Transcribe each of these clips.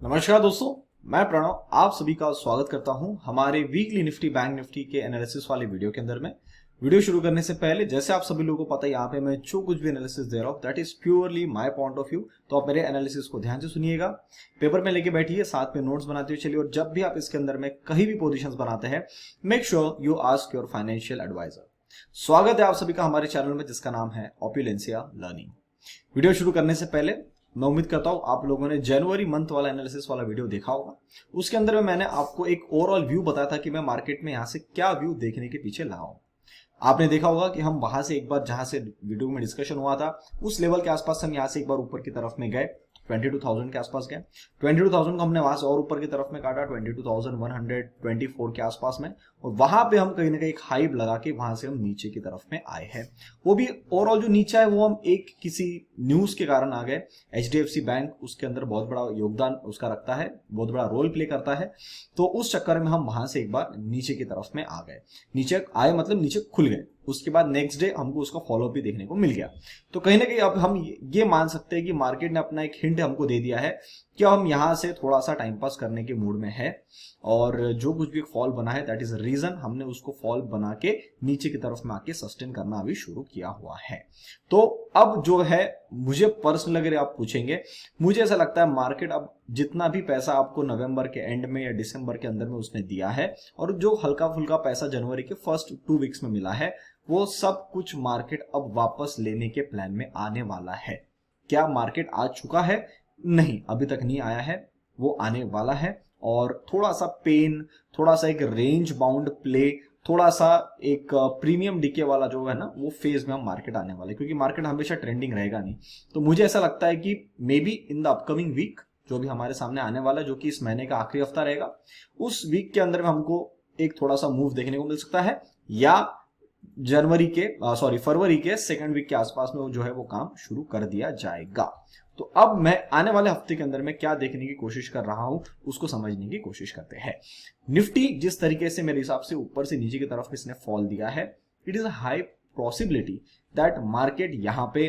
नमस्कार दोस्तों, मैं प्रणव आप सभी का स्वागत करता हूं हमारे वीकली निफ्टी बैंक निफ्टी के एनालिसिस वाले वीडियो के अंदर में। वीडियो शुरू करने से पहले जैसे आप सभी लोगों को पता है यहाँ पे मैं जो कुछ भी एनालिसिस दे रहा हूँ that is purely my point of view. तो आप मेरे एनालिसिस को ध्यान से सुनिएगा, पेपर में लेके बैठिए, साथ में नोट्स बनाते हुए चलिए और जब भी आप इसके अंदर में कहीं भी पोजिशन बनाते हैं make sure you ask your financial adviser. स्वागत है आप सभी का हमारे चैनल में जिसका नाम है ओपुलेंसिया लर्निंग। वीडियो शुरू करने से पहले मैं उम्मीद करता हूं आप लोगों ने जनवरी मंथ वाला एनालिसिस वाला वीडियो देखा होगा। उसके अंदर में मैंने आपको एक ओवरऑल व्यू बताया था कि मैं मार्केट में यहां से क्या व्यू देखने के पीछे लगा हूं। आपने देखा होगा कि हम वहां से एक बार जहां से वीडियो में डिस्कशन हुआ था उस लेवल के आसपास हम यहां से एक बार ऊपर की तरफ में गए, 22,000 के आसपास गए। 22,000 को हमने वहां से और ऊपर की तरफ में काटा 22,124 के आसपास में, और वहां पे हम कहीं ना कहीं एक हाइप लगा के वहां से हम नीचे की तरफ में आए हैं। वो भी ओवरऑल जो नीचे है वो हम एक किसी न्यूज के कारण आ गए। HDFC बैंक उसके अंदर बहुत बड़ा योगदान उसका रखता है, बहुत बड़ा रोल प्ले करता है, तो उस चक्कर में हम वहां से एक बार नीचे की तरफ में आ गए। नीचे आए मतलब नीचे खुल गए, उसके बाद नेक्स्ट डे हमको उसका फॉलोअप भी देखने को मिल गया। तो कहीं ना कहीं अब हम ये मान सकते हैं कि मार्केट ने अपना एक हिंट हमको दे दिया है कि हम यहां से थोड़ा सा टाइम पास करने के मूड में है, और जो कुछ भी फॉल बना है दैट इज रीजन हमने उसको फॉल बना के नीचे की तरफ में आके सस्टेन करना अभी शुरू किया हुआ है। तो अब जो है मुझे पर्सनल अगर आप पूछेंगे, मुझे ऐसा लगता है मार्केट अब जितना भी पैसा आपको नवंबर के एंड में या दिसंबर के अंदर में उसने दिया है और जो हल्का फुल्का पैसा जनवरी के फर्स्ट 2 वीक्स में मिला है वो सब कुछ मार्केट अब वापस लेने के प्लान में आने वाला है। क्या मार्केट आ चुका है? नहीं, अभी तक नहीं आया है, वो आने वाला है। और थोड़ा सा पेन, थोड़ा सा एक रेंज बाउंड प्ले, थोड़ा सा एक प्रीमियम डीके वाला जो है ना वो फेज में हम मार्केट आने वाले, क्योंकि मार्केट हमेशा ट्रेंडिंग रहेगा नहीं। तो मुझे ऐसा लगता है कि maybe in the upcoming week जो भी हमारे सामने आने वाला, जो कि इस महीने का आखिरी हफ्ता रहेगा, उस वीक के अंदर में हमको एक थोड़ा सा मूव देखने को मिल सकता है, या फरवरी के सेकंड वीक के आसपास में वो जो है वो काम शुरू कर दिया जाएगा। तो अब मैं आने वाले हफ्ते के अंदर में क्या देखने की कोशिश कर रहा हूं उसको समझने की कोशिश करते हैं। निफ्टी जिस तरीके से मेरे हिसाब से ऊपर से नीचे की तरफ इसने फॉल दिया है, it is a high possibility that market यहां पे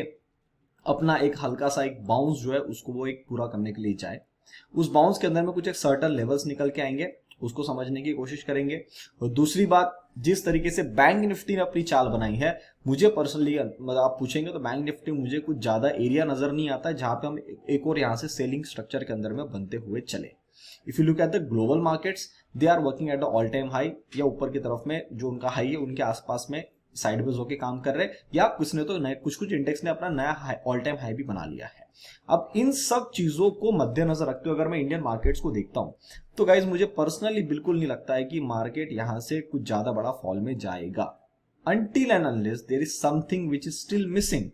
अपना एक हल्का सा एक बाउंस जो है उसको वो एक पूरा करने के लिए जाए। उस बाउंस के अंदर में कुछ एक सर्टन लेवल्स निकल के आएंगे, उसको समझने की कोशिश करेंगे। और दूसरी बात, जिस तरीके से बैंक निफ्टी ने अपनी चाल बनाई है, मुझे पर्सनली मतलब आप पूछेंगे तो बैंक निफ्टी मुझे कुछ ज्यादा एरिया नजर नहीं आता है जहां पे हम एक और यहां से सेलिंग स्ट्रक्चर के अंदर में बनते हुए चले। If you look at the global markets, they are working at the all time high, या ऊपर की तरफ में जो उनका हाई है उनके आसपास में साइडवेज होके काम कर रहे हैं, या कुछ ने तो नए कुछ इंडेक्स ने अपना नया ऑल टाइम हाई भी बना लिया है। अब इन सब चीजों को मद्देनजर रखते हुए अगर मैं इंडियन मार्केट्स को देखता हूं तो गाइज मुझे पर्सनली बिल्कुल नहीं लगता है कि मार्केट यहां से कुछ ज्यादा बड़ा फॉल में जाएगा, until and unless there is something which is still missing।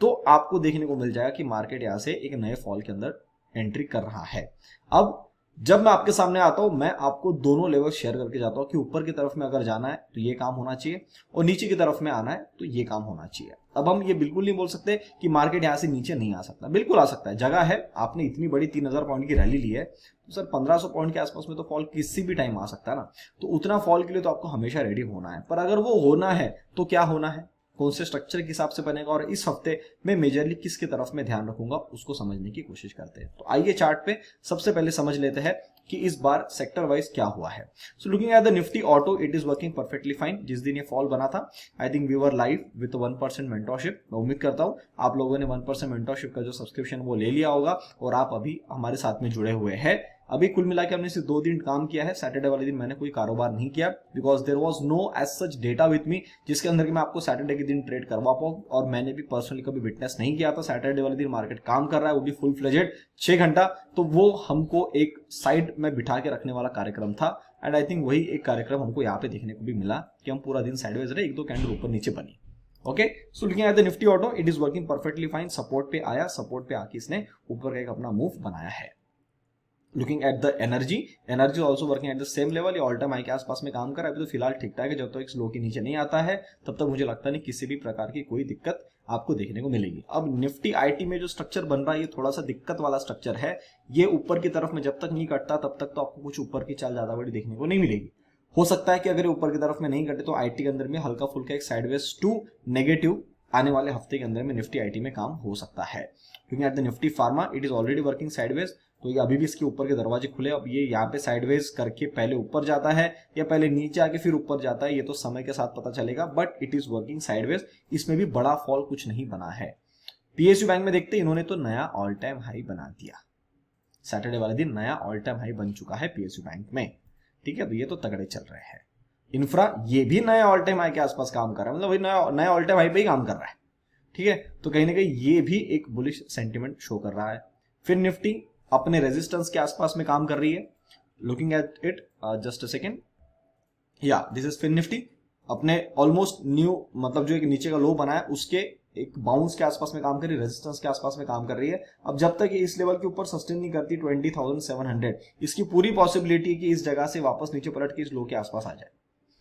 तो आपको देखने को मिल जाएगा कि मार्केट यहां से एक नए फॉल के अंदर एंट्री कर रहा है। अब जब मैं आपके सामने आता हूं मैं आपको दोनों लेवल शेयर करके जाता हूं कि ऊपर की तरफ में अगर जाना है तो ये काम होना चाहिए, और नीचे की तरफ में आना है तो ये काम होना चाहिए। अब हम ये बिल्कुल नहीं बोल सकते कि मार्केट यहां से नीचे नहीं आ सकता, बिल्कुल आ सकता है, जगह है। आपने इतनी बड़ी 3,000 पॉइंट की रैली ली है तो सर 1,500 पॉइंट के आसपास में तो फॉल किसी भी टाइम आ सकता है ना। तो उतना फॉल के लिए तो आपको हमेशा रेडी होना है, पर अगर वो होना है तो क्या होना है, कौन से स्ट्रक्चर के हिसाब से बनेगा, और इस हफ्ते मैं मेजरली किसके तरफ में ध्यान रखूंगा उसको समझने की कोशिश करते हैं। तो आइए चार्ट पे सबसे पहले समझ लेते हैं कि इस बार सेक्टर वाइज क्या हुआ है। So looking at the Nifty auto, it is working perfectly fine. जिस दिन ये फॉल बना था I think we were live with 1% mentorship. मैं उम्मीद करता हूं आप लोगों ने 1% मेंटरशिप का जो सब्सक्रिप्शन वो ले लिया होगा और आप अभी हमारे साथ में जुड़े हुए हैं। अभी कुल मिला के हमने सिर्फ 2 दिन काम किया है। सैटरडे वाले दिन मैंने कोई कारोबार नहीं किया because there was no as such data with me जिसके अंदर मैं आपको सैटरडे के दिन ट्रेड करवा पाऊं, और मैंने भी पर्सनली कभी विटनेस नहीं किया था। सैटरडे वाले दिन मार्केट काम कर रहा है, वो भी फुल फ्लेजेड 6 घंटा, तो वो हमको एक साइड में बिठा के रखने वाला कार्यक्रम था। एंड आई थिंक वही एक कार्यक्रम हमको यहाँ पे देखने को भी मिला कि हम पूरा दिन साइडवेज रहे, 1-2 कैंडल ऊपर नीचे बनी। Okay, so looking at the Nifty auto, it is working perfectly fine. Support पे आया, सपोर्ट पे आके इसने ऊपर का एक अपना मूव बनाया है। Looking at the energy also working at the same level, ये ऑल टाइम हाई के आसपास में काम कर रहा है। अभी तो फिलहाल ठीक ठाक है, जब तक एक स्लो के नीचे नहीं आता है तब तक मुझे लगता नहीं किसी भी प्रकार की कोई दिक्कत आपको देखने को मिलेगी। अब निफ्टी आईटी में जो स्ट्रक्चर बन रहा है ये थोड़ा सा दिक्कत वाला स्ट्रक्चर है। ये ऊपर की तरफ में जब तक नहीं कटता तब तक तो आपको कुछ ऊपर की चाल ज्यादा बड़ी देखने को नहीं मिलेगी। हो सकता है कि अगर ऊपर की तरफ में नहीं कटे तो आईटी के अंदर में हल्का फुल्का एक साइडवेज टू नेगेटिव आने वाले हफ्ते के अंदर में निफ्टी आईटी में काम हो सकता है। क्योंकि eight the Nifty pharma it is already working sideways, तो ये अभी भी इसके ऊपर के दरवाजे खुले। अब ये यहाँ पे साइडवेज करके पहले ऊपर जाता है या पहले नीचे आके फिर ऊपर जाता है, ये तो समय के साथ पता चलेगा, but it is working sideways. इसमें भी बड़ा फॉल कुछ नहीं बना है। पीएसयू बैंक में देखते हैं, इन्होंने तो नया ऑल टाइम हाई बना दिया। सैटरडे वाले दिन नया ऑल टाइम हाई बन चुका है पीएसयू बैंक में। ठीक है, तो ये तो तगड़े चल रहे हैं। इंफ्रा ये भी नया ऑल टाइम हाई के आसपास काम कर रहा है, मतलब वही नया ऑल टाइम हाई पे ही काम कर रहा है। ठीक है, तो कहीं ना कहीं ये भी एक बुलिश सेंटिमेंट शो कर रहा है। फिर निफ्टी अपने रेजिस्टेंस के आसपास में काम कर रही है। Looking at it, just a second, या दिस इज फिन निफ्टी अपने ऑलमोस्ट न्यू, मतलब जो एक नीचे का लो बना है उसके एक बाउंस के आसपास में काम कर रही है, रेजिस्टेंस के आसपास में काम कर रही है। अब जब तक ये इस लेवल के ऊपर सस्टेन नहीं करती 20,700, इसकी पूरी पॉसिबिलिटी है कि इस जगह से वापस नीचे पलट के इस लो के आसपास आ जाए।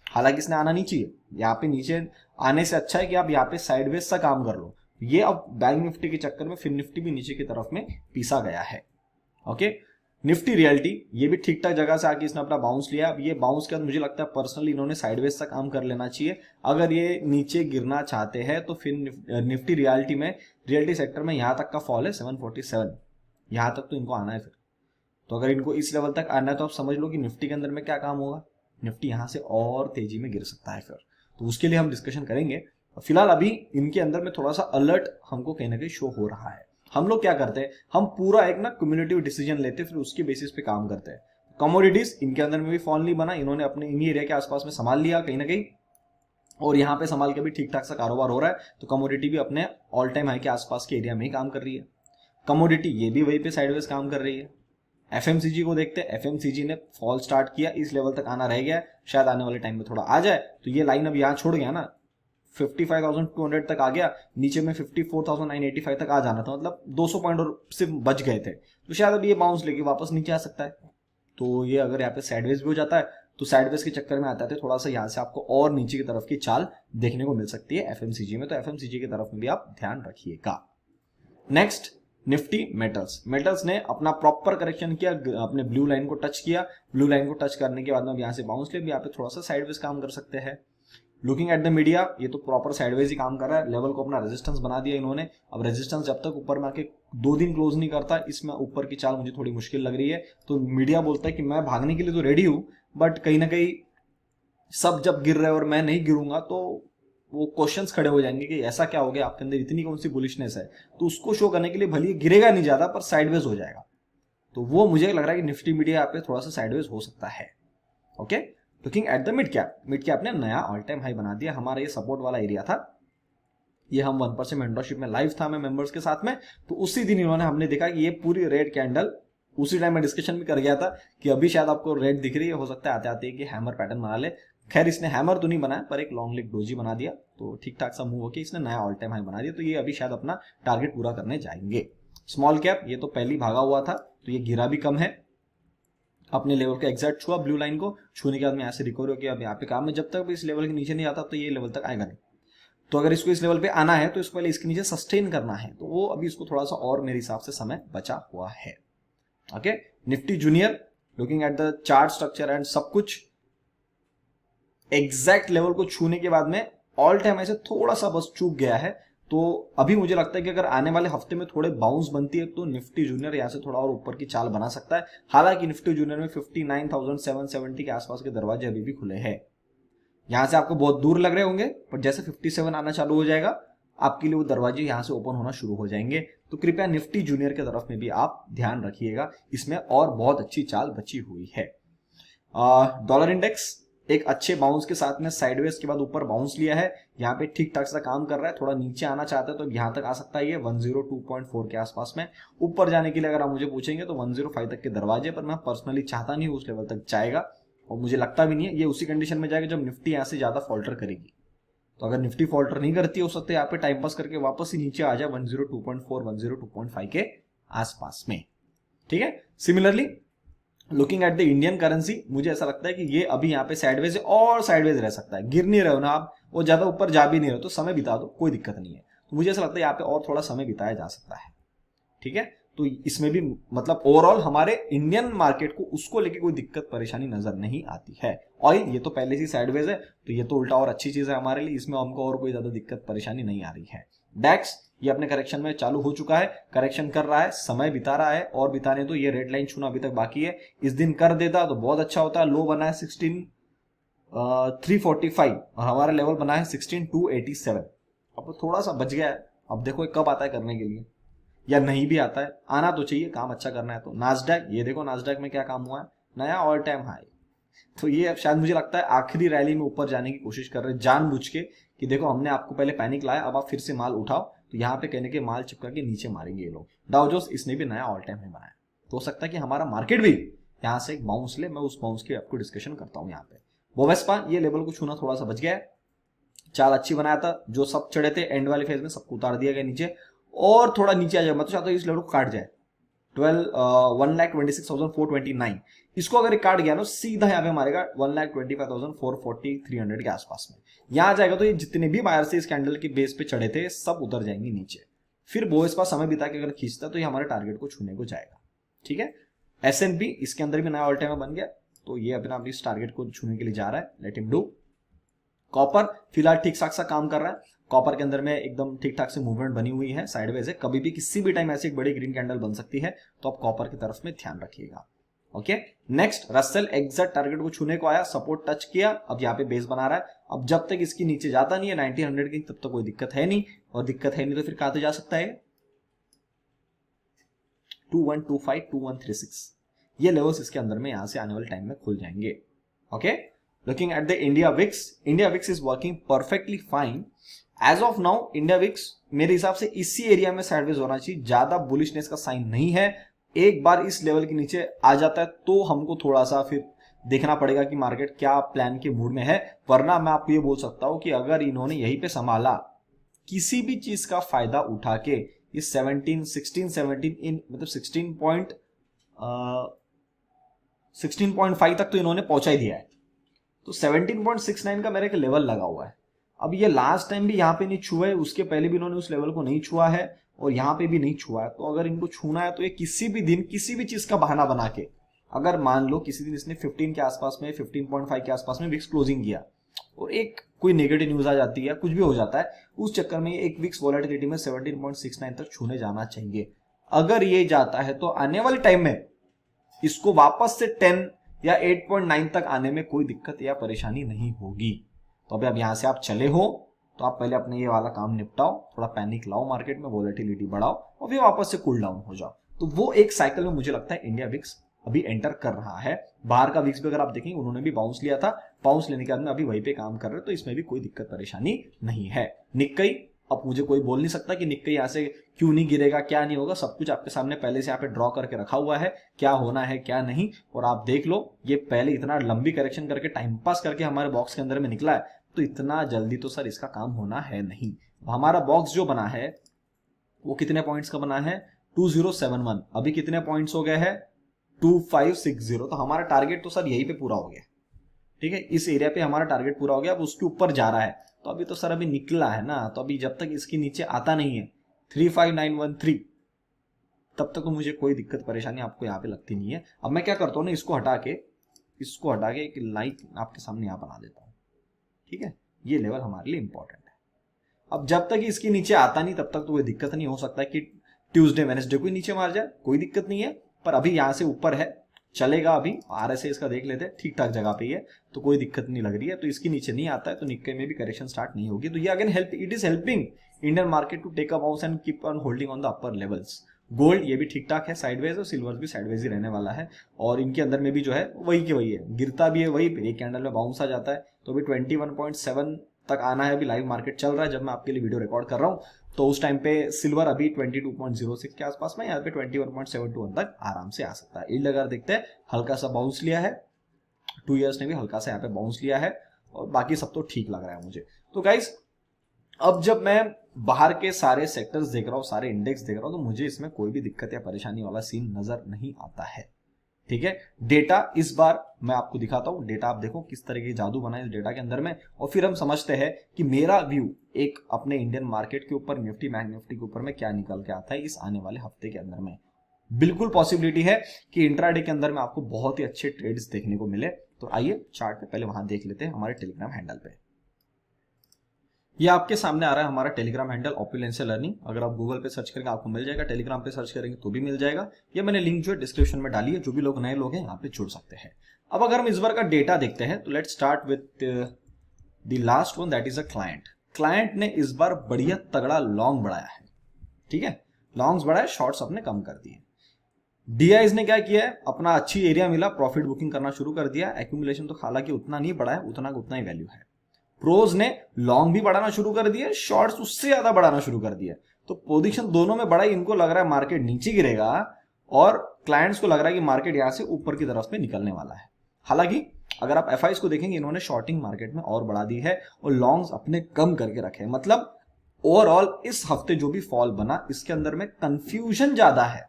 हालांकि इसने आना नहीं चाहिए, यहाँ पे नीचे आने से अच्छा है कि आप यहाँ पे साइडवेज सा काम कर लो। ये अब बैंक निफ्टी के चक्कर में फिर निफ्टी भी नीचे की तरफ में पीसा गया है। ओके, निफ्टी रियलिटी ये भी ठीक ठाक जगह से आके इसने अपना बाउंस लिया। अब ये बाउंस के बाद मुझे लगता है पर्सनली इन्होंने साइडवेज सा काम कर लेना चाहिए। अगर ये नीचे गिरना चाहते हैं तो फिर निफ्टी रियलिटी सेक्टर में यहाँ तक का फॉल है 747, यहाँ तक तो इनको आना है। फिर तो अगर इनको इस लेवल तक आना है तो आप समझ लो कि निफ्टी के अंदर में क्या काम होगा, निफ्टी यहाँ से और तेजी में गिर सकता है। फिर तो उसके लिए हम डिस्कशन करेंगे। फिलहाल अभी इनके अंदर में थोड़ा सा अलर्ट हमको कहीं ना कहीं शो हो रहा है। हम लोग क्या करते हैं, हम पूरा एक ना क्यूमुलेटिव डिसीजन लेते हैं, फिर उसके बेसिस पे काम करते हैं। कमोडिटीज इनके अंदर में भी फॉल नहीं बना, इन्होंने अपने इन्हीं एरिया के आसपास में संभाल लिया कहीं ना कहीं, और यहाँ पे संभाल के भी ठीक ठाक सा कारोबार हो रहा है। तो कमोडिटी भी अपने ऑल टाइम हाई के आसपास के एरिया में ही काम कर रही है। कमोडिटी ये भी वहीं पे साइडवेज काम कर रही है। एफएमसीजी को देखते हैं, एफएमसीजी ने फॉल स्टार्ट किया, इस लेवल तक आना रह गया, शायद आने वाले टाइम में थोड़ा आ जाए। तो ये लाइन अब यहाँ छोड़ गया ना, 55,200 तक आ गया, नीचे में 54,985 तक आ जाना था, मतलब 200 पॉइंट और सिर्फ बच गए थे। तो शायद अब ये बाउंस लेके वापस नीचे आ सकता है। तो ये अगर यहाँ पे साइडवेज भी हो जाता है तो साइडवेज के चक्कर में आता है, थोड़ा सा यहाँ से आपको और नीचे की तरफ की चाल देखने को मिल सकती है एफएमसीजी में। तो एफएमसीजी की तरफ में भी आप ध्यान रखिएगा। नेक्स्ट, निफ्टी मेटल्स ने अपना प्रॉपर करेक्शन किया, अपने ब्लू लाइन को टच किया। ब्लू लाइन को टच करने के बाद में यहाँ से बाउंस ले, यहाँ पे थोड़ा सा साइडवेज काम कर सकते हैं। लुकिंग एट द मीडिया, ये तो प्रॉपर साइडवेज ही काम कर रहा है। लेवल को अपना रेजिस्टेंस बना दिया इन्होंने। अब रेजिस्टेंस जब तक ऊपर में आके 2 दिन क्लोज नहीं करता, इसमें ऊपर की चाल मुझे थोड़ी मुश्किल लग रही है। तो मीडिया बोलता है कि मैं भागने के लिए तो रेडी हूं, बट कहीं ना कहीं सब जब गिर रहे और मैं नहीं गिरूंगा तो वो क्वेश्चंस खड़े हो जाएंगे कि ऐसा क्या हो गया, आपके अंदर इतनी कौन सी बुलिशनेस है। तो उसको शो करने के लिए भले गिरेगा नहीं ज्यादा पर साइडवेज हो जाएगा। तो वो मुझे लग रहा है कि निफ्टी मीडिया यहाँ पे थोड़ा सा साइडवेज हो सकता है। Okay, looking at the mid cap ने नया ऑल टाइम हाई बना दिया। हमारा ये सपोर्ट वाला एरिया था, ये हम 1% मेंटरशिप में लाइव था मैं मेंबर्स के साथ में। तो उसी दिन इन्होंने हमने देखा कि ये पूरी रेड कैंडल, उसी टाइम में डिस्कशन भी कर गया था कि अभी शायद आपको रेड दिख रही है, हो सकता है आते आते कि हैमर पैटर्न बना ले। खैर इसने हैमर तो नहीं बनाया पर एक लॉन्ग लेग डोजी बना दिया, तो ठीक ठाक सा मूव होकर इसने नया ऑल टाइम हाई बना दिया। तो ये अभी शायद अपना टारगेट पूरा करने जाएंगे। स्मॉल कैप ये तो पहले भागा हुआ था, तो ये गिरा भी कम है, अपने लेवल का एग्जैक्ट छुआ, ब्लू लाइन को छूने के बाद में यहाँ से रिकवरी हो गया। अब यहाँ पे काम है, जब तक इस लेवल के नीचे नहीं आता तो ये लेवल तक आएगा नहीं। तो अगर इसको इस लेवल पे आना है तो इसको पहले इसके नीचे सस्टेन करना है, तो वो अभी इसको थोड़ा सा और मेरे हिसाब से समय बचा हुआ है। Okay, Nifty junior, looking at the chart structure and सब कुछ एग्जैक्ट लेवल को छूने के बाद में ऑल टाइम ऐसे थोड़ा सा बस चूक गया है। तो अभी मुझे लगता है कि अगर आने वाले हफ्ते में थोड़े बाउंस बनती है तो निफ्टी जूनियर यहाँ से थोड़ा और ऊपर की चाल बना सकता है। हालांकि निफ्टी जूनियर में 59,770 के आसपास के दरवाजे अभी भी खुले हैं। यहां से आपको बहुत दूर लग रहे होंगे, पर जैसे 57 आना चालू हो जाएगा आपके लिए वो दरवाजे यहां से ओपन होना शुरू हो जाएंगे। तो कृपया निफ्टी जूनियर के तरफ में भी आप ध्यान रखिएगा, इसमें और बहुत अच्छी चाल बची हुई है। डॉलर इंडेक्स एक अच्छे बाउंस के साथ में साइडवेज के बाद ऊपर बाउंस लिया है, यहाँ पे ठीक ठाक सा काम कर रहा है। थोड़ा नीचे आना चाहता है तो यहाँ तक आ सकता है, ये 102.4 के आसपास में। ऊपर जाने के लिए अगर आप मुझे पूछेंगे तो 105 तक के दरवाजे, पर मैं पर्सनली चाहता नहीं उस लेवल तक जाएगा, और मुझे लगता भी नहीं है। ये उसी कंडीशन में जाएगा जब निफ्टी यहाँ से ज्यादा फॉल्टर करेगी। तो अगर निफ्टी फॉल्टर नहीं करती, हो सकता है यहाँ पे टाइम पास करके वापस ही नीचे आ जाए 102.4 102.5 के आसपास में। ठीक है, similarly looking at the Indian currency, मुझे ऐसा लगता है कि ये अभी यहाँ पे साइडवेज है और साइडवेज रह सकता है। गिर नहीं रहे हो ना आप, वो ज्यादा ऊपर जा भी नहीं रहे, तो समय बिता दो, कोई दिक्कत नहीं है। तो मुझे ऐसा लगता है यहाँ पे और थोड़ा समय बिताया जा सकता है। ठीक है, तो इसमें भी मतलब ओवरऑल हमारे इंडियन मार्केट को उसको लेके कोई दिक्कत परेशानी नजर नहीं आती है। ऑयल ये तो पहले से साइडवेज है, तो ये तो उल्टा और अच्छी चीज है हमारे लिए, इसमें हमको और कोई ज्यादा दिक्कत परेशानी नहीं आ रही है। डैक्स ये अपने करेक्शन में चालू हो चुका है, करेक्शन कर रहा है, समय बिता रहा है, और बिताने तो ये रेड लाइन छूना अभी तक बाकी है। इस दिन कर देता तो बहुत अच्छा होता। लो बना है 16,345 और हमारा लेवल बना है 16,287। अब थोड़ा सा बच गया है। अब देखो ये कब आता है करने के लिए, या नहीं भी आता है, आना तो चाहिए, काम अच्छा करना है तो। नास्डैक, ये देखो नास्डैक में क्या काम हुआ है, नया ऑल टाइम हाई। तो ये अब शायद मुझे लगता है आखिरी रैली में ऊपर जाने की कोशिश कर रहे हैं जानबूझ के, कि देखो हमने आपको पहले पैनिक लाया, अब आप फिर से माल उठाओ, तो यहाँ पे कहने के माल चिपका के नीचे मारेंगे ये लोग। डाउ जोन्स इसने भी नया ऑल टाइम हाई बनाया, तो हो सकता है कि हमारा मार्केट भी यहाँ से एक बाउंस ले। मैं उस बाउंस की आपको डिस्कशन करता हूँ यहाँ पे। बोवेस्पा ये लेवल को छूना थोड़ा सा बच गया है, चाल अच्छी बनाया था, जो सब चढ़े थे एंड वाले फेज में सबको उतार दिया गया नीचे, और थोड़ा नीचे आ जाए। मैं तो चाहता हूँ इस लेवल को काट जाए 1,26,429। इसको अगर काट गया ना सीधा यहाँ पे मारेगा 1,25,440 300 के आसपास में। यहाँ जाएगा तो ये जितने भी बायर से इस कैंडल के बेस पे चढ़े थे सब उतर जाएंगे नीचे। फिर बोवेस्पा समय बिता के अगर खींचता तो ये हमारे टारगेट को छूने को जाएगा। ठीक है, S&P इसके अंदर भी नया ऑल टाइम बन गया, तो ये अपना इस टारगेट को छूने के लिए जा रहा है। Let him do. कॉपर फिलहाल ठीक ठाक सा काम कर रहा है। कॉपर के अंदर में एकदम ठीक ठाक से मूवमेंट बनी हुई है, साइडवेज है, कभी भी किसी भी टाइम ऐसी एक बड़ी ग्रीन कैंडल बन सकती है, तो आप कॉपर की तरफ में ध्यान रखिएगा। Okay, next Russell exact target को छूने को आया, सपोर्ट टच किया, अब यहाँ पे बेस बना रहा है। अब जब तक इसकी नीचे जाता नहीं है 1900 की, तब तक कोई दिक्कत है नहीं, और दिक्कत है नहीं तो फिर कहां जा सकता है 2125 2136, ये लेवल्स इसके अंदर में यहां से आने वाले टाइम में खुल जाएंगे। Okay, looking at the India VIX is working perfectly fine as of now. India VIX मेरे हिसाब से इसी एरिया में साइडवेज होना चाहिए, ज्यादा बुलिशनेस का साइन नहीं है। एक बार इस लेवल के नीचे आ जाता है तो हमको थोड़ा सा फिर देखना पड़ेगा कि मार्केट क्या प्लान के मूड में है, वरना मैं आपको ये बोल सकता हूं कि अगर इन्होंने यहीं पे संभाला, किसी भी चीज का फायदा उठा के इस 16 इन मतलब 16.5 तक तो इन्होंने पहुंचा ही दिया है, तो 17.69 का मेरे एक लेवल लगा हुआ है। अब ये लास्ट टाइम भी यहाँ पे नहीं छुआ है, उसके पहले भी इन्होंने उस लेवल को नहीं छुआ है, और यहाँ पे भी नहीं छुआ है। तो अगर इनको छूना है तो ये किसी भी दिन किसी भी चीज का बहाना बना के, अगर मान लो किसी दिन इसने 15 के आसपास में 15.5 के आसपास में विक्स क्लोजिंग किया और एक कोई नेगेटिव न्यूज आ जाती है, कुछ भी हो जाता है, उस चक्कर में एक विक्स वॉलेटिलिटी में 17.69 तक छूने जाना चाहिए। अगर ये जाता है तो आने वाले टाइम में इसको वापस से 10 या 8.9 तक आने में कोई दिक्कत या परेशानी नहीं होगी। तो अभी अब यहां से आप चले हो तो आप पहले अपने ये वाला काम निपटाओ, थोड़ा पैनिक लाओ मार्केट में, वॉलेटिलिटी बढ़ाओ, और फिर वापस से कूल डाउन हो जाओ। तो वो एक साइकिल में मुझे लगता है इंडिया विक्स अभी एंटर कर रहा है। बाहर का विक्स भी अगर आप देखेंगे उन्होंने भी बाउंस लिया था, बाउंस लेने के बाद में अभी वहीं पे काम कर रहे हैं, तो इसमें भी कोई दिक्कत परेशानी नहीं है। निक्कई, अब मुझे कोई बोल नहीं सकता कि निक्कई यहाँ से क्यों नहीं गिरेगा, क्या नहीं होगा, सब कुछ आपके सामने पहले से यहाँ पे ड्रॉ करके रखा हुआ है, क्या होना है क्या नहीं, और आप देख लो। ये पहले इतना लंबी करेक्शन करके टाइम पास करके हमारे बॉक्स के अंदर में निकला है, तो इतना जल्दी तो सर इसका काम होना है नहीं। हमारा बॉक्स जो बना है वो कितने पॉइंट्स का बना है 2071, अभी कितने पॉइंट्स हो गए हैं 2560, तो हमारा टारगेट तो सर यही पे पूरा हो गया। ठीक है, इस एरिया पे हमारा टारगेट पूरा हो गया, अब उसके ऊपर जा रहा है, तो अभी तो सर अभी निकला है ना, तो अभी जब तक इसके नीचे आता नहीं है 35913 तब तक तो मुझे कोई दिक्कत परेशानी आपको यहाँ पे लगती नहीं है। अब मैं क्या करता हूँ ना, इसको हटा के एक लाइक आपके सामने यहाँ बना देता हूँ। ठीक है, ये लेवल हमारे लिए इंपॉर्टेंट है। अब जब तक इसके नीचे आता नहीं तब तक तो कोई दिक्कत नहीं, हो सकता है कि ट्यूसडे वेडनेसडे को नीचे मार जाए, कोई दिक्कत नहीं है, पर अभी यहाँ से ऊपर है, चलेगा। अभी RSI इसका देख लेते हैं, ठीक ठाक जगह पे ही है, तो कोई दिक्कत नहीं लग रही है। तो इसके नीचे नहीं आता है तो निक्के में भी करेक्शन स्टार्ट नहीं होगी। तो ये again it is helping Indian market to take a bounce and keep on holding on the upper levels. Gold ये भी ठीक ठाक है साइडवेज, और सिल्वर भी साइडवेज ही रहने वाला है, और इनके अंदर में भी जो है वही के वही है, गिरता भी है वही पे, एक कैंडल में बाउंस आ जाता है। तो अभी 21.7 तक आना है। अभी लाइव मार्केट चल रहा है जब मैं आपके लिए वीडियो रिकॉर्ड कर रहा हूँ, तो उस टाइम पे सिल्वर अभी 22.06 के आसपास में, यहाँ पे 21.71 तक आराम से आ सकता है। यील्ड अगर देखते हैं हल्का सा बाउंस लिया है, 2 इयर्स ने भी हल्का सा यहाँ पे बाउंस लिया है, और बाकी सब तो ठीक लग रहा है मुझे। तो गाइस अब जब मैं बाहर के सारे सेक्टर्स देख रहा हूँ, सारे इंडेक्स देख रहा हूँ, तो मुझे इसमें कोई भी दिक्कत या परेशानी वाला सीन नजर नहीं आता है। ठीक है, डेटा इस बार मैं आपको दिखाता हूं। डेटा आप देखो किस तरह की जादू बना है इस डेटा के अंदर में, और फिर हम समझते हैं कि मेरा व्यू एक अपने इंडियन मार्केट के ऊपर, निफ्टी बैंक निफ्टी के ऊपर में क्या निकल के आता है इस आने वाले हफ्ते के अंदर में। बिल्कुल पॉसिबिलिटी है कि इंट्राडे के अंदर में आपको बहुत ही अच्छे ट्रेड्स देखने को मिले। तो आइए चार्ट पे पहले वहां देख लेते हैं हमारे टेलीग्राम हैंडल पे। ये आपके सामने आ रहा है हमारा टेलीग्राम हैंडल ओपुलेंशियल लर्निंग। अगर आप गूगल पे सर्च करेंगे आपको मिल जाएगा, टेलीग्राम पे सर्च करेंगे तो भी मिल जाएगा। ये मैंने लिंक जो है डिस्क्रिप्शन में डाली है, जो भी लोग नए लोग हैं यहाँ पे जुड़ सकते हैं। अब अगर हम इस बार का डेटा देखते हैं तो let's start with the last one, that is a client. Client ने इस बार बढ़िया तगड़ा लॉन्ग बढ़ाया है, ठीक है, लॉन्ग्स बढ़ाए, शॉर्ट्स अपने कम कर दिए। डीआईज ने क्या किया है, अपना अच्छी एरिया मिला, प्रॉफिट बुकिंग करना शुरू कर दिया। एक्यूमुलेशन तो हालांकि उतना नहीं बढ़ा है, उतना का उतना ही वैल्यू है। प्रोज ने लॉन्ग भी बढ़ाना शुरू कर दिया, शॉर्ट्स उससे ज्यादा बढ़ाना शुरू कर दिया। तो पोजीशन दोनों में बढ़ाई, इनको लग रहा है मार्केट नीचे गिरेगा और क्लाइंट्स को लग रहा है कि मार्केट यहां से ऊपर की तरफ में निकलने वाला है। हालांकि अगर आप एफआईज को देखेंगे, इन्होंने शॉर्टिंग मार्केट में और बढ़ा दी है और लॉन्ग्स अपने कम करके रखे हैं। मतलब ओवरऑल इस हफ्ते जो भी फॉल बना, इसके अंदर में कंफ्यूजन ज्यादा है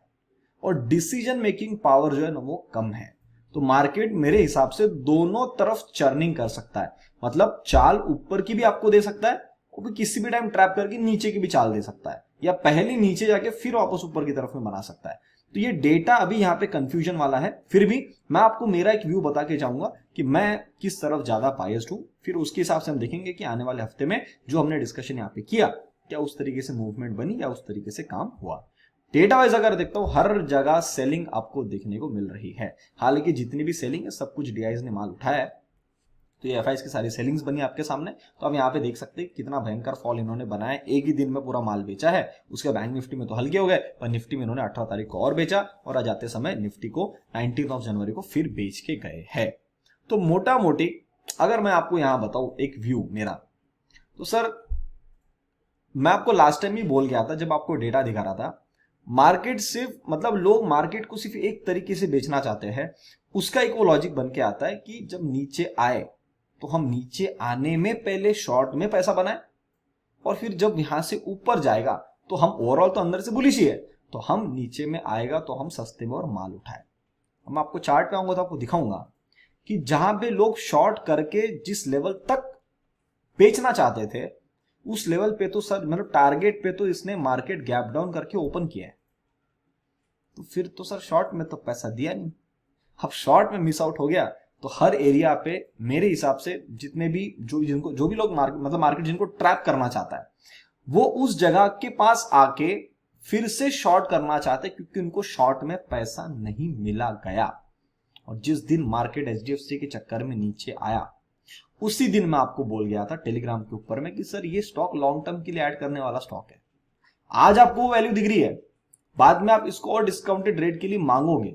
और डिसीजन मेकिंग पावर जो है ना वो कम है। तो मार्केट मेरे हिसाब से दोनों तरफ चर्निंग कर सकता है, मतलब चाल ऊपर की भी आपको दे सकता है और भी किसी भी टाइम ट्रैप करके नीचे की भी चाल दे सकता है, या पहले नीचे जाके फिर वापस ऊपर की तरफ में बना सकता है। तो ये डेटा अभी यहाँ पे कंफ्यूजन वाला है, फिर भी मैं आपको मेरा एक व्यू बता के जाऊंगा कि मैं किस तरफ ज्यादा बायस्ड हूं। फिर उसके हिसाब से हम देखेंगे कि आने वाले हफ्ते में जो हमने डिस्कशन यहाँ पे किया, क्या उस तरीके से मूवमेंट बनी या उस तरीके से काम हुआ। डेटा वाइज अगर देखता हूं, हर जगह सेलिंग आपको देखने को मिल रही है। हालांकि जितनी भी सेलिंग है सब कुछ डीआईज ने माल उठाया है, तो ये एफआईज की सारी सेलिंग्स बनी आपके सामने। तो आप यहाँ पे देख सकते हैं कितना भयंकर फॉल इन्होंने बनाया, एक ही दिन में पूरा माल बेचा है। उसके बैंक निफ्टी में तो हल्के हो गए, पर निफ्टी में इन्होंने 18 तारीख को और बेचा और आज आते समय निफ्टी को 19 जनवरी को फिर बेच के गए हैं। तो मोटा मोटी अगर मैं आपको यहाँ बताऊं एक व्यू मेरा, तो सर मैं आपको लास्ट टाइम ही बोल गया था जब आपको डेटा दिखा रहा था, मार्केट सिर्फ, मतलब लोग मार्केट को सिर्फ एक तरीके से बेचना चाहते हैं। उसका एक वो लॉजिक बन के आता है कि जब नीचे आए तो हम नीचे आने में पहले शॉर्ट में पैसा बनाए, और फिर जब यहां से ऊपर जाएगा तो हम ओवरऑल तो अंदर से बुलिश ही है, तो हम नीचे में आएगा तो हम सस्ते में और माल उठाए। हम आपको चार्ट पे आऊंगा तो आपको दिखाऊंगा कि जहां पे लोग शॉर्ट करके जिस लेवल तक बेचना चाहते थे, उस लेवल पे तो सर मतलब टारगेट पे तो इसने मार्केट गैप डाउन करके ओपन किया है। तो फिर तो सर शॉर्ट में तो पैसा दिया नहीं। अब शॉर्ट में मिस आउट हो गया तो हर एरिया पे मेरे हिसाब से जितने भी जो भी लोग मार्केट जिनको ट्रैप करना चाहता है, वो उस जगह के पास आके फिर से शॉर्ट करना चाहते हैं, क्योंकि उनको शॉर्ट में पैसा नहीं मिला गया। और जिस दिन मार्केट एचडीएफसी के चक्कर में नीचे आया, उसी दिन मैं आपको बोल गया था टेलीग्राम के ऊपर में कि सर ये स्टॉक लॉन्ग टर्म के लिए ऐड करने वाला स्टॉक है। आज आपको वो वैल्यू दिख रही है, बाद में आप इसको और डिस्काउंटेड रेट के लिए मांगोगे,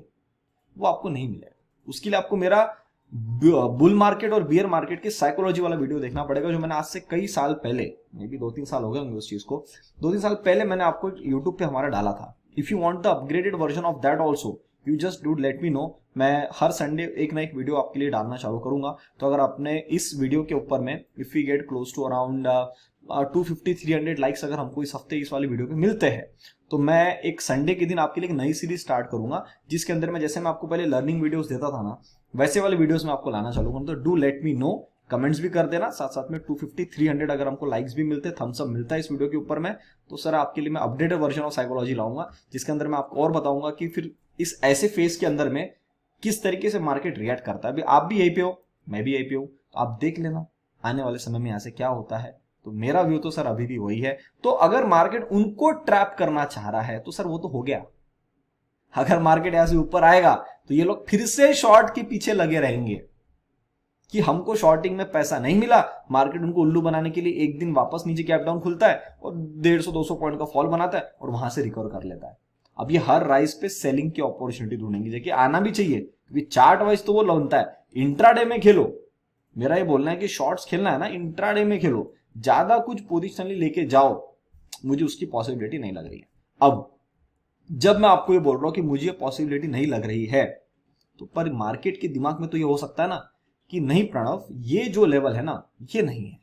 वो आपको नहीं मिलेगा। उसके लिए आपको मेरा बुल मार्केट और बियर मार्केट के साइकोलॉजी वाला वीडियो देखना पड़ेगा, जो मैंने आज से कई साल पहले, मे बी 2-3 साल हो गए होंगे उस चीज को, 2-3 साल पहले मैंने आपको यूट्यूब पे हमारा डाला था। If you want the upgraded version of that also, you just do let me know. मैं हर संडे एक ना एक वीडियो आपके लिए डालना चालू करूंगा। तो अगर आपने इस वीडियो के ऊपर में, if you get close to around 250-300 likes अगर हमको इस हफ्ते इस वाली वीडियो पे मिलते हैं, तो मैं एक संडे के दिन आपके लिए एक नई सीरीज स्टार्ट करूंगा, जिसके अंदर मैं, जैसे मैं आपको पहले लर्निंग वीडियोस देता था ना, वैसे वाले वीडियोस में आपको लाना चालू करूँ। तो do let me know, comments भी कर देना, साथ साथ में 250-300 अगर हमको लाइक्स भी मिलते, थम्स अप मिलता है इस वीडियो के ऊपर में, तो सर आपके लिए मैं अपडेटेड वर्जन ऑफ साइकोलॉजी लाऊंगा, जिसके अंदर मैं आपको और बताऊंगा कि फिर इस ऐसे फेज के अंदर में किस तरीके से मार्केट रिएक्ट करता है। अभी आप भी यही पे हो, मैं भी यही पे हूं, तो आप देख लेना आने वाले समय में यहाँ से क्या होता है। तो मेरा व्यू तो सर अभी भी वही है। तो अगर मार्केट उनको ट्रैप करना चाह रहा है तो सर वो तो हो गया। अगर मार्केट यहां से ऊपर आएगा तो ये लोग फिर से शॉर्ट के पीछे लगे रहेंगे कि हमको शॉर्टिंग में पैसा नहीं मिला। मार्केट उनको उल्लू बनाने के लिए एक दिन वापस नीचे गैप डाउन खुलता है और 150-200 पॉइंट का फॉल बनाता है और वहां से रिकवर कर लेता है। अब ये हर राइज पे सेलिंग की अपॉर्चुनिटी ढूंढेंगे, जो कि आना भी चाहिए, क्योंकि चार्ट वाइज तो वो बनता है। इंट्राडे में खेलो, मेरा ये बोलना है कि शॉर्ट्स खेलना है ना, इंट्राडे में खेलो, ज्यादा कुछ पोजिशनली लेके जाओ, मुझे उसकी पॉसिबिलिटी नहीं लग रही है। अब जब मैं आपको ये बोल रहा हूं कि मुझे पॉसिबिलिटी नहीं लग रही है, तो पर मार्केट के दिमाग में तो ये हो सकता है ना कि नहीं प्रणव, ये जो लेवल है ना ये नहीं है,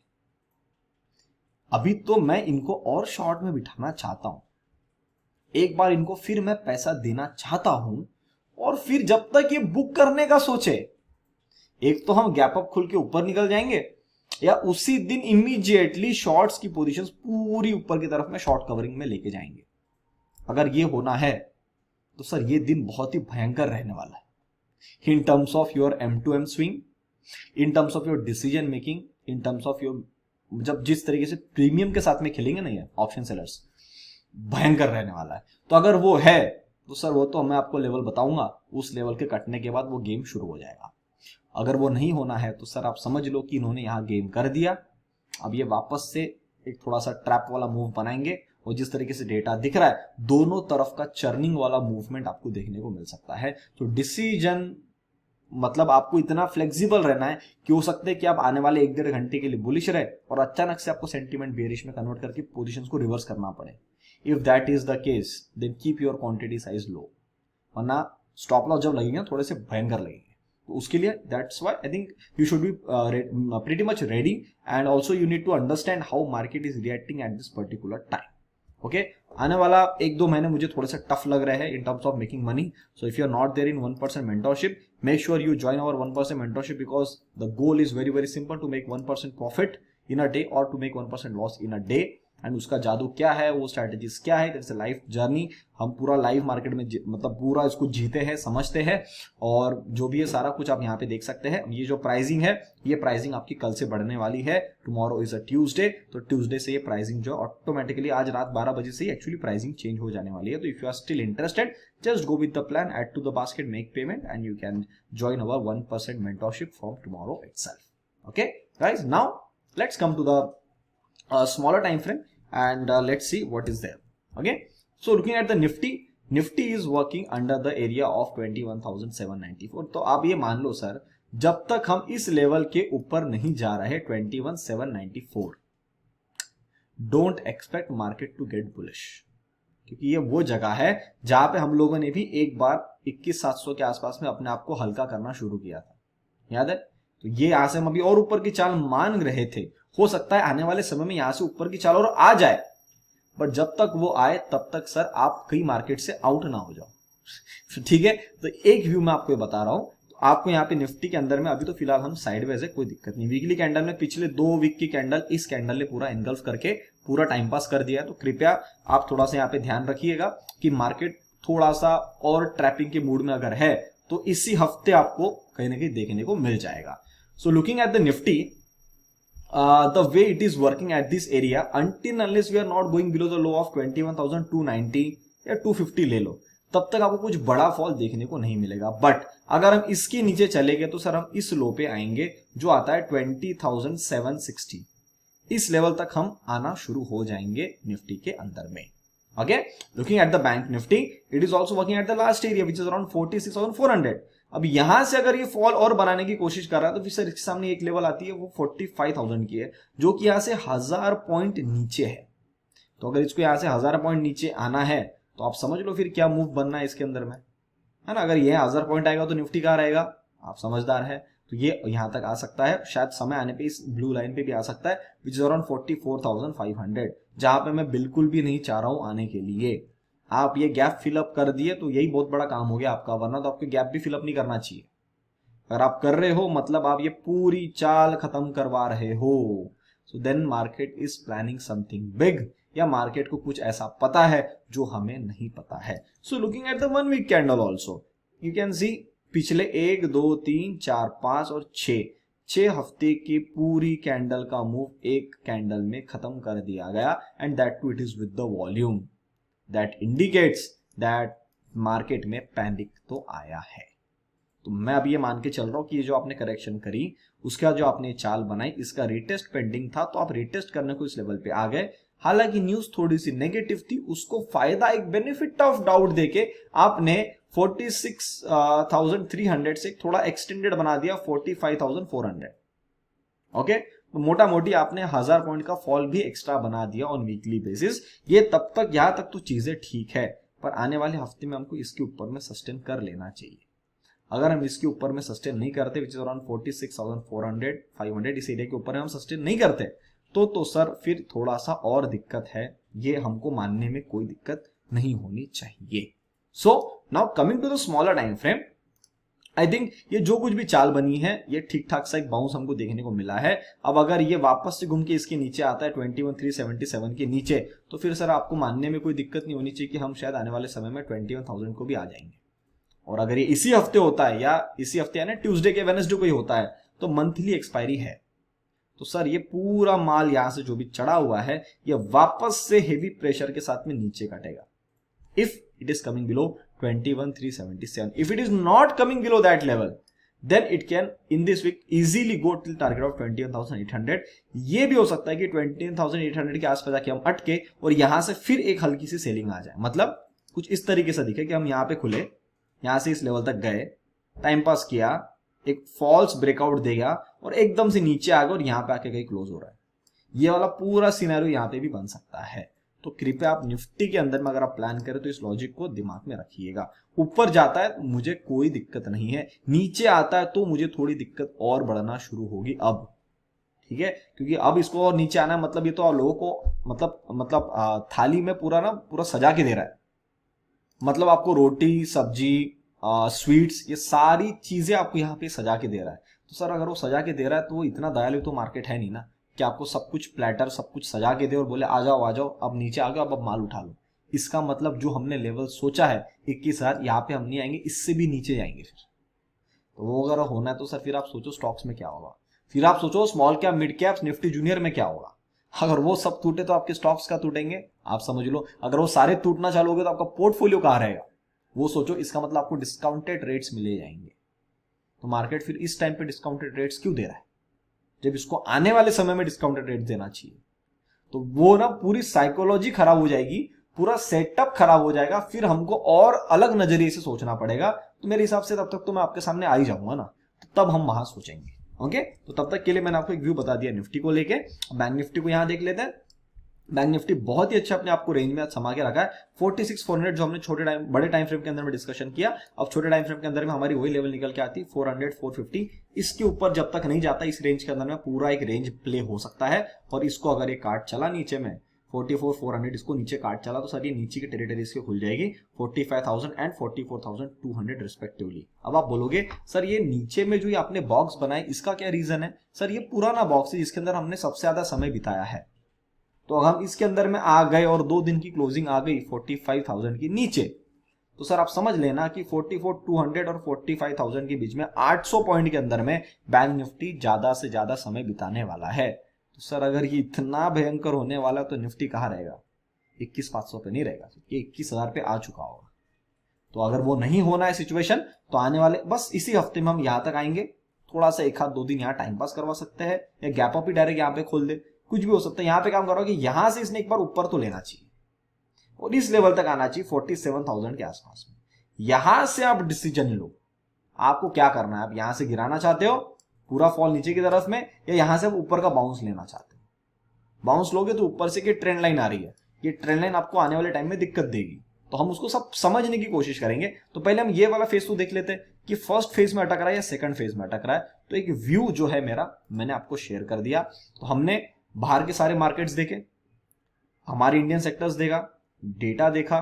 अभी तो मैं इनको और शॉर्ट में बिठाना चाहता हूं, एक बार इनको फिर मैं पैसा देना चाहता हूं, और फिर जब तक ये बुक करने का सोचे, एक तो हम गैप अप खुल के ऊपर निकल जाएंगे, या उसी दिन इमीडिएटली शॉर्ट्स की पोजीशंस पूरी ऊपर की तरफ में शॉर्ट कवरिंग में लेके जाएंगे। अगर ये होना है तो सर ये दिन बहुत ही भयंकर रहने वाला है, इन terms of your M2M swing, in terms of your decision making, in terms of your जब जिस तरीके से प्रीमियम के साथ में खेलेंगे ना ये ऑप्शन सेलर्स, भयंकर रहने वाला है। तो अगर वो है तो सर वो तो मैं आपको लेवल बताऊंगा, उस लेवल के कटने के बाद वो गेम शुरू हो जाएगा। अगर वो नहीं होना है तो सर आप समझ लो कि इन्होंने यहाँ गेम कर दिया। अब ये वापस से एक थोड़ा सा ट्रैप वाला मूव बनाएंगे, और जिस तरीके से डेटा दिख रहा है दोनों तरफ का चर्निंग वाला मूवमेंट आपको देखने को मिल सकता है। तो डिसीजन मतलब आपको इतना फ्लेक्सिबल रहना है कि हो सकता है कि आप आने वाले 1-1.5 घंटे के लिए बुलिश रहे और अचानक से आपको सेंटीमेंट बेरिश में कन्वर्ट करके पोजीशंस को रिवर्स करना पड़े। If that is the case then keep your quantity size low, वरना स्टॉप लॉस जब लगेंगे थोड़े से भयंकर लगेंगे। तो उसके लिए that's why I think you should be pretty much ready, and also you need to understand how market is reacting at this particular time. Okay, आने वाला 1-2 महीने मुझे थोड़े से टफ लग रहे हैं in terms of making money. So if you are not there in 1% mentorship, make sure you join our 1% mentorship, because the goal is very very simple, to make 1% profit in a day और to make 1% loss in a day. And उसका जादू क्या है, वो strategies क्या है, that's a life journey. हम पूरा लाइव मार्केट में मतलब पूरा इसको जीते हैं, समझते हैं, और जो भी है सारा कुछ आप यहाँ पे देख सकते हैं। ये जो प्राइसिंग है, ये प्राइसिंग आपकी कल से बढ़ने वाली है। टुमारो इज अ ट्यूसडे, तो ट्यूसडे से ये प्राइसिंग जो ऑटोमेटिकली आज रात 12 बजे से ही एक्चुअली प्राइसिंग चेंज हो जाने वाली है। तो if you are still interested, just go with the plan, add to the basket, make payment, and you can join our 1% mentorship from tomorrow itself. Okay guys, now let's come to the smaller time frame, and let's see what is there. Okay, so looking at the nifty is working under the area of 21,794. तो आप ये मान लो sir, जब तक हम इस level के ऊपर नहीं जा रहे 21,794, don't expect market to get bullish, क्योंकि ये वो जगह है जहां पे हम लोगों ने भी एक बार 21,700 के आसपास में अपने आप को हल्का करना शुरू किया था, याद है। तो ये यहां से हम अभी और ऊपर की चाल मान रहे थे, हो सकता है आने वाले समय में यहां से ऊपर की चाल और आ जाए, बट जब तक वो आए तब तक सर आप कहीं मार्केट से आउट ना हो जाओ। ठीक है, तो एक व्यू मैं आपको बता रहा हूं। तो आपको यहाँ पे निफ्टी के अंदर में अभी तो फिलहाल हम साइडवेज है, कोई दिक्कत नहीं। वीकली कैंडल में पिछले 2 वीक की कैंडल इस कैंडल ने पूरा एनगल्फ करके पूरा टाइम पास कर दिया है। तो कृपया आप थोड़ा सा यहाँ पे ध्यान रखिएगा कि मार्केट थोड़ा सा और ट्रैपिंग के मूड में अगर है तो इसी हफ्ते आपको कहीं ना कहीं देखने को मिल जाएगा। सो looking at the Nifty, the way it is working at this area, until unless we are not going below the low of 21,290 या 250 ले लो, तब तक आपको कुछ बड़ा फॉल देखने को नहीं मिलेगा। बट अगर हम इसके नीचे चले गए तो सर हम इस लो पे आएंगे जो आता है 20,760। इस लेवल तक हम आना शुरू हो जाएंगे निफ्टी के अंदर में। Okay, looking at the bank Nifty, it is also working at the last area which is around 46,400। अब यहां से अगर ये फॉल और बनाने की कोशिश कर रहा है तो फिर सर इसके सामने एक लेवल आती है, वो 45,000 की है, जो कि यहां से 1000 पॉइंट नीचे है। तो अगर इसको यहां से 1000 पॉइंट नीचे आना है तो आप समझ लो फिर क्या मूव बनना है इसके अंदर में, है ना। अगर ये 1000 पॉइंट आएगा तो निफ्टी कहां रहेगा, आप समझदार है। तो ये यहां तक आ सकता है, शायद समय आने पे इस ब्लू लाइन पे भी आ सकता है विच इज अराउंड 44,500, जहां पे मैं बिल्कुल भी नहीं चाह रहा हूं आने के लिए। आप ये गैप फिलअप कर दिए तो यही बहुत बड़ा काम हो गया आपका, वरना तो आपको गैप भी फिलअप नहीं करना चाहिए। अगर आप कर रहे हो मतलब आप ये पूरी चाल खत्म करवा रहे हो। So then market is planning something big, या मार्केट को कुछ ऐसा पता है जो हमें नहीं पता है। So looking at the 1 week candle also you can see, पिछले 1 2 3 4 5 और 6 हफ्ते की पूरी कैंडल का मूव एक कैंडल में खत्म कर दिया गया, and that too it is with the volume that indicates that market में पैनिक तो आया है। तो मैं अभी ये मान के चल रहा हूं कि ये जो आपने करेक्शन करी, उसका जो आपने चाल बनाई, इसका रिटेस्ट पेंडिंग था, तो आप रिटेस्ट करने को इस लेवल पे आ गए। हालांकि न्यूज थोड़ी सी नेगेटिव थी, उसको फायदा एक बेनिफिट ऑफ डाउट देके आपने 46,300 से थोड़ा एक्सटेंडेड बना दिया 45,400। ओके, तो मोटा मोटी आपने 1000 पॉइंट का फॉल भी एक्स्ट्रा बना दिया ऑन वीकली बेसिस। ये तब तक यहां तक तो चीजें ठीक है, पर आने वाले हफ्ते में हमको इसके ऊपर में सस्टेन कर लेना चाहिए। अगर हम इसके ऊपर में सस्टेन नहीं करते विच इज अराउंड 46,400 500, इस एरिया के ऊपर हम सस्टेन नहीं करते तो सर फिर थोड़ा सा और दिक्कत है। ये हमको मानने में कोई दिक्कत नहीं होनी चाहिए। So now coming to the smaller time frame, I think ये जो कुछ भी चाल बनी है ये ठीक ठाक सा एक बाउंस हमको देखने को मिला है। अब अगर ये वापस से घूम के इसके नीचे आता है 21,377 के नीचे, तो फिर सर आपको मानने में कोई दिक्कत नहीं होनी चाहिए कि हम शायद आने वाले समय में 21,000 को भी आ जाएंगे। और अगर ये इसी हफ्ते होता है, या इसी हफ्ते यानी ट्यूसडे के वेडनेसडे को ही होता है, तो मंथली एक्सपायरी है। तो सर ये पूरा माल यहां से जो भी चढ़ा हुआ है ये वापस से हेवी प्रेशर के साथ में नीचे कटेगा if it is coming below 21,377. If it is not coming below that level, then it can in this week easily go till target of 21,800. ये भी हो सकता है कि 21,800 के आसपास जाके हम अटके और यहां से फिर एक हल्की सी सेलिंग आ जाए, मतलब कुछ इस तरीके से दिखे कि हम यहाँ पे खुले, यहां से इस लेवल तक गए, टाइम पास किया, एक फॉल्स ब्रेकआउट देगा और एकदम से नीचे आ गया और यहाँ पे आके कहीं क्लोज हो रहा है। ये वाला पूरा सिनेरियो यहाँ पे भी बन सकता है। तो कृपया आप निफ्टी के अंदर में अगर आप प्लान करें तो इस लॉजिक को दिमाग में रखिएगा। ऊपर जाता है तो मुझे कोई दिक्कत नहीं है, नीचे आता है तो मुझे थोड़ी दिक्कत और बढ़ना शुरू होगी अब, ठीक है, क्योंकि अब इसको और नीचे आना है, मतलब ये तो लोगों को मतलब थाली में पूरा सजा के दे रहा है, मतलब आपको रोटी सब्जी स्वीट्स ये सारी चीजें आपको यहाँ पे सजा के दे रहा है। तो सर अगर वो सजा के दे रहा है तो वो इतना दयालु तो मार्केट है नहीं ना कि आपको सब कुछ प्लेटर सब कुछ सजा के दे और बोले आ जाओ अब नीचे आ गए, अब माल उठा लो। इसका मतलब जो हमने लेवल सोचा है 21,000 यहाँ पे हम नहीं आएंगे, इससे भी नीचे जाएंगे फिर। तो वो अगर होना है तो सर फिर आप सोचो स्टॉक्स में क्या होगा, फिर आप सोचो small cap mid caps Nifty junior में क्या होगा। अगर वो सब टूटे तो आपके स्टॉक्स का टूटेंगे, आप समझ लो। अगर वो सारे टूटना चालू हो गए तो आपका पोर्टफोलियो कहाँ रहेगा, वो सोचो। इसका मतलब आपको डिस्काउंटेड रेट्स मिले जाएंगे। तो मार्केट फिर इस टाइम पे डिस्काउंटेड रेट्स क्यों दे रहा है जब इसको आने वाले समय में डिस्काउंटेड रेट देना चाहिए। तो वो ना पूरी साइकोलॉजी खराब हो जाएगी, पूरा सेटअप खराब हो जाएगा, फिर हमको और अलग नजरिए से सोचना पड़ेगा। तो मेरे हिसाब से तब तक तो मैं आपके सामने आ ही जाऊंगा ना, तो तब हम वहां सोचेंगे। ओके, तो तब तक के लिए मैंने आपको एक व्यू बता दिया निफ्टी को लेके। बैंक निफ्टी को यहां देख लेते हैं। बैंक निफ्टी बहुत ही अच्छा अपने आपको रेंज में समा के रखा है। 46,400 जो हमने बड़े टाइम फ्रेम के अंदर में डिस्कशन किया, अब छोटे टाइम फ्रेम के अंदर में हमारी वही लेवल निकल के आती 400 450। इसके ऊपर जब तक नहीं जाता इस रेंज के अंदर में पूरा एक रेंज प्ले हो सकता है। और इसको अगर ये काट चला नीचे में 44,400 इसको नीचे काट चला तो सर ये नीचे की टेरिटरी इसके खुल जाएगी 45,000 एंड 44,200 रिस्पेक्टिवली। अब आप बोलोगे सर ये नीचे में जो ये आपने बॉक्स बनाए इसका क्या रीजन है। सर ये पुराना बॉक्स है जिसके अंदर हमने सबसे ज्यादा समय बिताया है। तो अगर हम इसके अंदर में आ गए और 2 दिन की क्लोजिंग आ गई 45,000 की नीचे, तो सर आप समझ लेना कि 44,200 और 45,000 के बीच में 800 पॉइंट के अंदर में बैंक निफ्टी ज्यादा से ज्यादा समय बिताने वाला है। तो सर अगर ये इतना भयंकर होने वाला तो निफ्टी कहाँ रहेगा, 21,500 पे नहीं रहेगा, ये 21,000 पे आ चुका होगा। तो अगर वो नहीं होना है सिचुएशन तो आने वाले बस इसी हफ्ते में हम यहां तक आएंगे। थोड़ा सा 1-2 दिन यहाँ टाइम पास करवा सकते हैं, या गैप अप ही डायरेक्ट यहाँ पे खोल दे, कुछ भी हो सकता है। यहां पे काम करो कि यहां से इसने एक बार ऊपर तो लेना चाहिए और इस लेवल तक आना चाहिए 47,000 के आसपास में। यहां से आप डिसीजन लो, आपको क्या करना है। आप यहां से गिराना चाहते हो पूरा फॉल नीचे की तरफ में, या यहां से आप ऊपर का बाउंस लेना चाहते हो। बाउंस लोगे तो ऊपर से ट्रेंड लाइन आ रही है, ये ट्रेंड लाइन आपको आने वाले टाइम में दिक्कत देगी। तो हम उसको सब समझने की कोशिश करेंगे। तो पहले हम ये वाला फेज तो देख लेते हैं कि फर्स्ट फेज में अटक रहा है या सेकंड फेज में अटक रहा है। तो एक व्यू जो है मेरा मैंने आपको शेयर कर दिया। तो हमने बाहर के सारे मार्केट्स देखे, हमारे इंडियन सेक्टर्स देखा, डेटा देखा,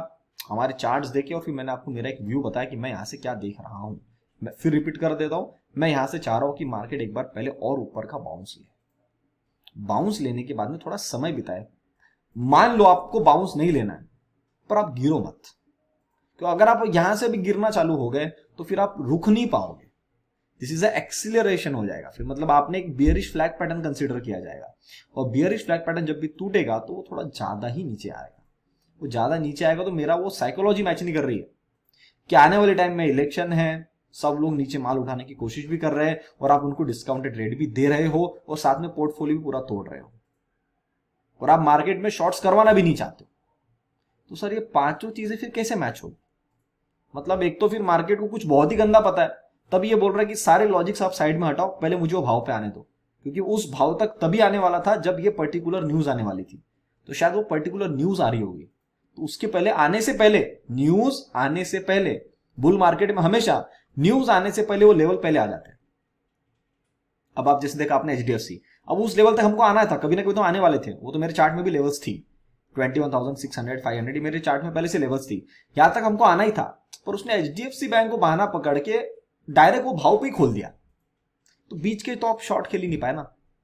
हमारे चार्ट्स देखे, और फिर मैंने आपको मेरा एक व्यू बताया कि मैं यहां से क्या देख रहा हूं। मैं फिर रिपीट कर देता हूं, मैं यहां से चाह रहा हूं कि मार्केट एक बार पहले और ऊपर का बाउंस ले। बाउंस लेने के बाद में थोड़ा समय बिताए। मान लो आपको बाउंस नहीं लेना है पर आप गिरो मत, तो अगर आप यहां से भी गिरना चालू हो गए तो फिर आप रुक नहीं पाओगे। दिस इज एक्सीलरेशन हो जाएगा फिर, मतलब आपने एक बियरिश फ्लैग पैटर्न कंसीडर किया जाएगा। और बियरिश फ्लैग पैटर्न जब भी टूटेगा तो वो थोड़ा ज्यादा ही नीचे आएगा। वो ज्यादा नीचे आएगा तो मेरा वो साइकोलॉजी मैच नहीं कर रही है कि आने वाले टाइम में इलेक्शन है, सब लोग नीचे माल उठाने की कोशिश भी कर रहे हैं और आप उनको डिस्काउंटेड रेट भी दे रहे हो और साथ में पोर्टफोलियो भी पूरा तोड़ रहे हो और आप मार्केट में शॉर्ट्स करवाना भी नहीं चाहते। तो सर ये पांचों चीजें फिर कैसे मैच हो। मतलब एक तो फिर मार्केट को कुछ बहुत ही गंदा पता है, तब ये बोल रहा है कि सारे लॉजिक्स आप साइड में हटाओ, पहले मुझे वो भाव पे आने दो, क्योंकि उस भाव तक तभी आने वाला था जब ये पर्टिकुलर न्यूज आने वाली थी। तो शायद वो पर्टिकुलर न्यूज आ रही होगी, तो उसके पहले आने से पहले, न्यूज आने से पहले, बुल मार्केट में हमेशा न्यूज आने से पहले वो लेवल पहले आ जाते हैं। अब आप जैसे देखा आपने एचडीएफसी, अब उस लेवल तक हमको आना था, कभी ना कभी तो आने वाले थे। वो तो मेरे चार्ट में भी लेवल्स थी 21,600 500, मेरे चार्ट में पहले से लेवल्स थी, यहां तक हमको आना ही था। पर उसने एचडीएफसी बैंक को बहाना पकड़ के डायरेक्ट वो भाव पे ही खोल दिया, तो बीच के तो आप शॉर्ट खेल ही नहीं पाए ना,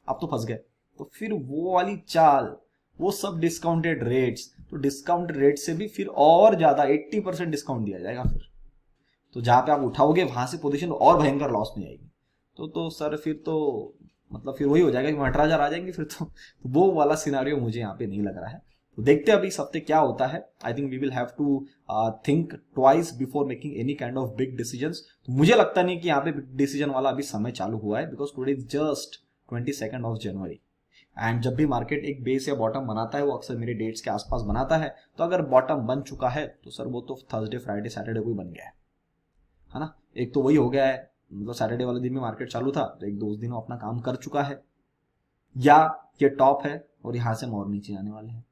आप तो फंस गए। तो फिर वो वाली चाल, वो सब डिस्काउंटेड रेट्स, तो डिस्काउंटेड रेट से भी फिर और ज्यादा 80% डिस्काउंट दिया जाएगा फिर। तो जहां पे आप उठाओगे वहां से पोजीशन और भयंकर लॉस में जाएगी। तो सर फिर तो मतलब फिर वही हो जाएगा कि 18,000 आ जाएंगे फिर तो वो वाला सिनारियो मुझे यहाँ पे नहीं लग रहा है। तो देखते हैं अभी इस हफ्ते क्या होता है। I think we will have to think twice before making any kind of big decisions. तो मुझे लगता नहीं कि यहाँ पे बिग डिसीजन वाला अभी समय चालू हुआ है, because today is just 22 of January. And जब भी मार्केट एक बेस या बॉटम बनाता है वो अक्सर मेरे डेट्स के आसपास बनाता है। तो अगर बॉटम बन चुका है तो सर वो तो थर्सडे फ्राइडे सैटरडे को ही बन गया है ना। एक तो वही हो गया है, मतलब सैटरडे वाले दिन में मार्केट चालू था तो एक दो दिन वो अपना काम कर चुका है, या ये टॉप है और यहाँ से और नीचे आने वाले हैं।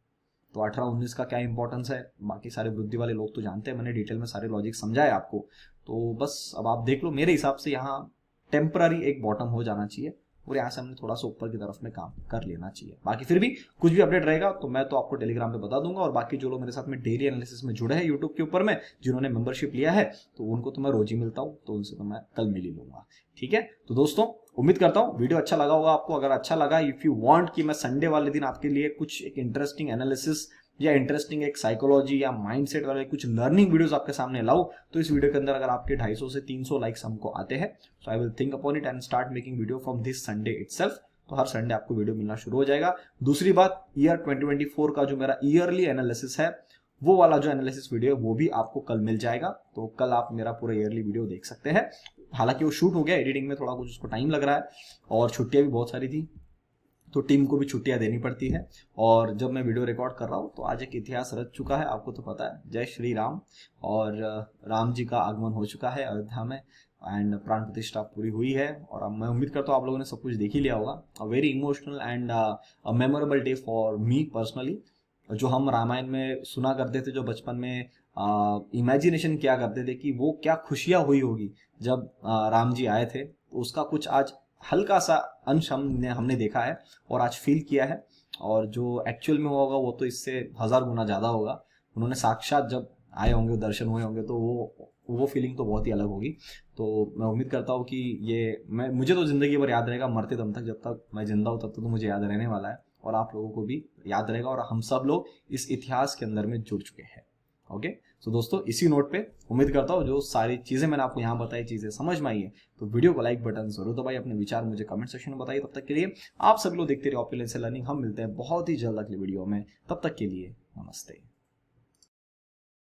तो 18-19 का क्या इंपॉर्टेंस है, बाकी सारे वृद्धि वाले लोग तो जानते हैं, मैंने डिटेल में सारे लॉजिक समझाए आपको। तो बस अब आप देख लो, मेरे हिसाब से यहाँ टेम्पररी एक बॉटम हो जाना चाहिए और यहाँ से हमने थोड़ा सा ऊपर की तरफ में काम कर लेना चाहिए। बाकी फिर भी कुछ भी अपडेट रहेगा तो मैं तो आपको टेलीग्राम पे बता दूंगा, और बाकी जो लोग मेरे साथ में डेली एनालिसिस में जुड़े हैं यूट्यूब के ऊपर में, जिन्होंने मेंबरशिप लिया है, तो उनको तो मैं रोज ही मिलता हूँ, तो उनसे तो मैं कल मिल ही लूंगा। ठीक है, तो दोस्तों उम्मीद करता हूँ वीडियो अच्छा लगा होगा आपको। अगर अच्छा लगा, इफ यू वांट कि मैं संडे वाले दिन आपके लिए कुछ एक इंटरेस्टिंग एनालिसिस या इंटरेस्टिंग एक साइकोलॉजी या माइंडसेट वाले कुछ लर्निंग वीडियोस आपके सामने लाऊं, तो इस वीडियो के अंदर अगर आपके 250 से 300 लाइक्स हमको आते हैं, so I will think upon it and start making video from this Sunday itself. तो हर संडे आपको वीडियो मिलना शुरू हो जाएगा। दूसरी बात, ईयर 2024 का जो मेरा ईयरली एनालिसिस है, वो वाला जो एनालिसिस वीडियो है वो भी आपको कल मिल जाएगा। तो कल आप मेरा पूरा ईयरली वीडियो देख सकते हैं। हालांकि वो शूट हो गया, एडिटिंग में थोड़ा कुछ उसको टाइम लग रहा है और छुट्टियां भी बहुत सारी थी, तो टीम को भी छुट्टियां देनी पड़ती है। और जब मैं वीडियो रिकॉर्ड कर रहा हूँ तो आज एक इतिहास रच चुका है, आपको तो पता है, जय श्री राम। और राम जी का आगमन हो चुका है अयोध्या में एंड प्राण प्रतिष्ठा पूरी हुई है। और अब मैं उम्मीद करता हूँ आप लोगों ने सब कुछ देख ही लिया होगा। A very emotional and a memorable day for me personally. जो हम रामायण में सुना करते थे, जो बचपन में इमेजिनेशन किया करते थे कि वो क्या खुशियां हुई होगी जब राम जी आए थे, तो उसका कुछ आज हल्का सा अंश हमने देखा है और आज फील किया है। और जो एक्चुअल में हुआ होगा वो तो इससे 1000 गुना ज्यादा होगा। उन्होंने साक्षात जब आए होंगे, दर्शन हुए होंगे, तो वो फीलिंग तो बहुत ही अलग होगी। तो मैं उम्मीद करता हूँ कि ये मुझे तो जिंदगी भर याद रहेगा, मरते दम तक, जब तक मैं जिंदा हूँ तब तक तो मुझे याद रहने वाला है, और आप लोगों को भी याद रहेगा, और हम सब लोग इस इतिहास के अंदर में जुड़ चुके हैं। ओके, तो दोस्तों इसी नोट पे उम्मीद करता हूँ जो सारी चीजें मैंने आपको यहाँ बताई, चीजें समझ में आई है, तो वीडियो को लाइक बटन जरूर दबाइए, अपने विचार मुझे कमेंट सेक्शन में बताइए। तब तक के लिए आप सभी लोग देखते रहिए ऑप्टिलेंस लर्निंग। हम मिलते हैं बहुत ही जल्द अगली वीडियो में, तब तक के लिए नमस्ते।